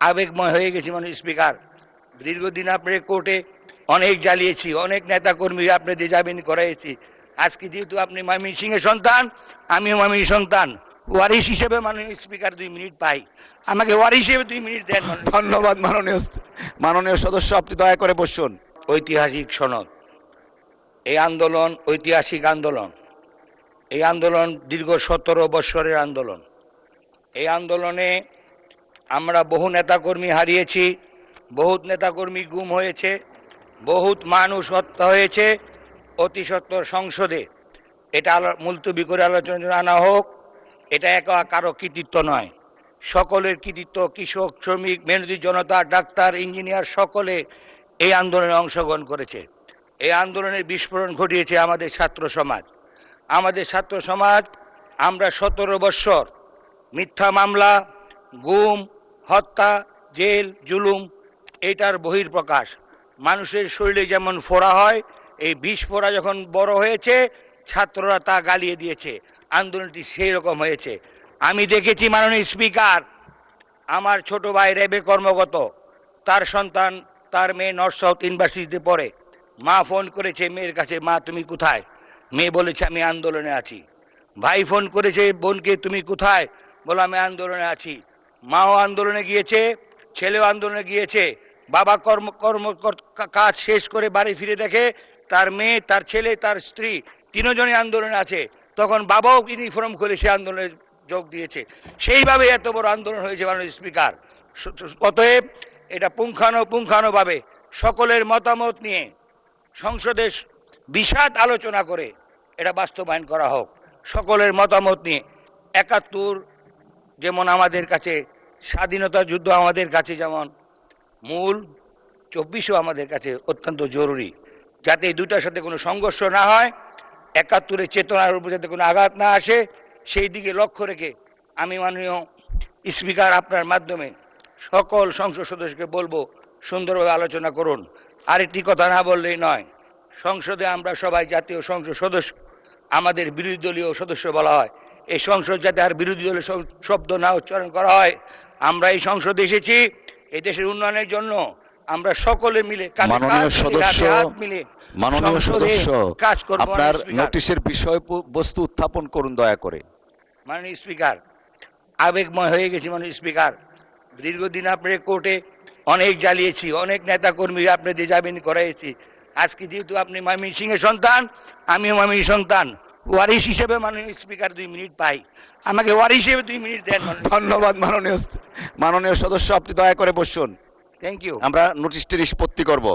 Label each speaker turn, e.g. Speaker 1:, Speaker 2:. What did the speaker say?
Speaker 1: আবেগময় হয়ে গেছি স্পিকার। দীর্ঘদিন আপনার কোর্টে অনেক জ্বালিয়েছি, অনেক নেতাকর্মী আপনাদের জামিন করাইছি। আজকে যেহেতু আপনি ময়মনসিংহের সন্তান, আমিও ময়মনসিংহের সন্তান, ওয়ারিশ হিসেবে মাননীয় স্পিকার 2 মিনিট পাই, আমাকে ওয়ারিশ হিসেবে 2 মিনিট দেন।
Speaker 2: ধন্যবাদ মাননীয় সদস্য, আপনি দয়া করে বসুন।
Speaker 1: ঐতিহাসিক সনদ, এই আন্দোলন ঐতিহাসিক আন্দোলন। এই আন্দোলন দীর্ঘ 17 বৎসরের আন্দোলন। এই আন্দোলনে আমরা বহু নেতাকর্মী হারিয়েছি, বহুত নেতাকর্মী গুম হয়েছে, বহুত মানুষ হত্যা হয়েছে। অতি সত্বর সংসদে এটা মুলতবি করে আলোচনার জন্য আনা হোক। এটা একা কারো কৃতিত্ব নয়, সকলের কৃতিত্ব। কৃষক, শ্রমিক, মেহনতি জনতা, ডাক্তার, ইঞ্জিনিয়ার সকলে এই আন্দোলনে অংশগ্রহণ করেছে। এই আন্দোলনের বিস্ফোরণ ঘটিয়েছে আমাদের ছাত্র সমাজ। আমাদের ছাত্র সমাজ আমরা 17 বৎসর মিথ্যা মামলা, গুম, হত্যা, জেল, জুলুম, এটার বহিঃপ্রকাশ। মানুষের শরীরে যেমন ফোড়া হয়, এই বিষ ফোড়া যখন বড় হয়েছে, ছাত্ররা তা গালিয়ে দিয়েছে। আন্দোলনটি সেই রকম হয়েছে। আমি দেখেছি মাননীয় স্পিকার, আমার ছোট ভাই রেবে কর্মগত, তার সন্তান, তার মেয়ে নর্থ সাউথ ইউনিভার্সিটিতে পড়ে। মা ফোন করেছে মেয়ের কাছে, মা তুমি কোথায়? মেয়ে বলেছে আমি আন্দোলনে আছি। ভাই ফোন করেছে বোনকে, তুমি কোথায়? বলো আমি আন্দোলনে আছি। মাও আন্দোলনে গিয়েছে, ছেলেও আন্দোলনে গিয়েছে। বাবা কাজ শেষ করে বাড়ি ফিরে দেখে তার মেয়ে, তার ছেলে, তার স্ত্রী 3 জনই আন্দোলনে আছে। তখন বাবাও ইউনিফর্ম খুলে সে আন্দোলনে যোগ দিয়েছে। সেইভাবে এত বড় আন্দোলন হয়েছে মাননীয় স্পিকার। অতএব এটা পুঙ্খানুপুঙ্খানুভাবে সকলের মতামত নিয়ে সংসদে বিশদ আলোচনা করে এটা বাস্তবায়ন করা হোক। সকলের মতামত নিয়ে 71 যেমন আমাদের কাছে স্বাধীনতা যুদ্ধ, আমাদের কাছে যেমন মূল, 24ও আমাদের কাছে অত্যন্ত জরুরি, যাতে এই দুটার সাথে কোনো সংঘর্ষ না হয়, 71-এর চেতনার উপর যাতে কোনো আঘাত না আসে, সেই দিকে লক্ষ্য রেখে আমি মাননীয় স্পিকার আপনার মাধ্যমে সকল সংসদ সদস্যকে বলবো সুন্দরভাবে আলোচনা করুন। আরেকটি কথা না বললেই নয়, সংসদে আমরা সবাই জাতীয় সংসদ সদস্য, আমাদের বিরোধী দলীয় সদস্য বলা হয়। এই সংসদ যাতে আর বিরোধী দলীয় শব্দ না উচ্চারণ করা হয়। আমরা এই সংসদে এসেছি এই দেশের উন্নয়নের জন্য। আমরা সকলে মিলে
Speaker 2: মাননীয় সদস্য
Speaker 1: কাজ করব।
Speaker 2: আপনার নোটিশের বিষয়বস্তু উত্থাপন করুন দয়া করে।
Speaker 1: মাননীয় স্পিকার, আবেগময় হয়ে গেছি মাননীয় স্পিকার। দীর্ঘদিন আপনার কোর্টে অনেক জ্বালিয়েছি, অনেক নেতাকর্মী আপনাদের জামিন করাইছি। আজকে যেহেতু আপনি ময়মনসিংহের সন্তান, আমিও ময়মনসিংহের সন্তান, ওয়ারিশ হিসেবে মাননীয় স্পিকার 2 মিনিট পাই, আমাকে ওয়ারিশ হিসেবে 2 মিনিট দেন।
Speaker 2: ধন্যবাদ মাননীয় সদস্য, আপনি দয়া করে বসুন।
Speaker 1: Thank you.
Speaker 2: আমরা নোটিশটি নিষ্পত্তি করব।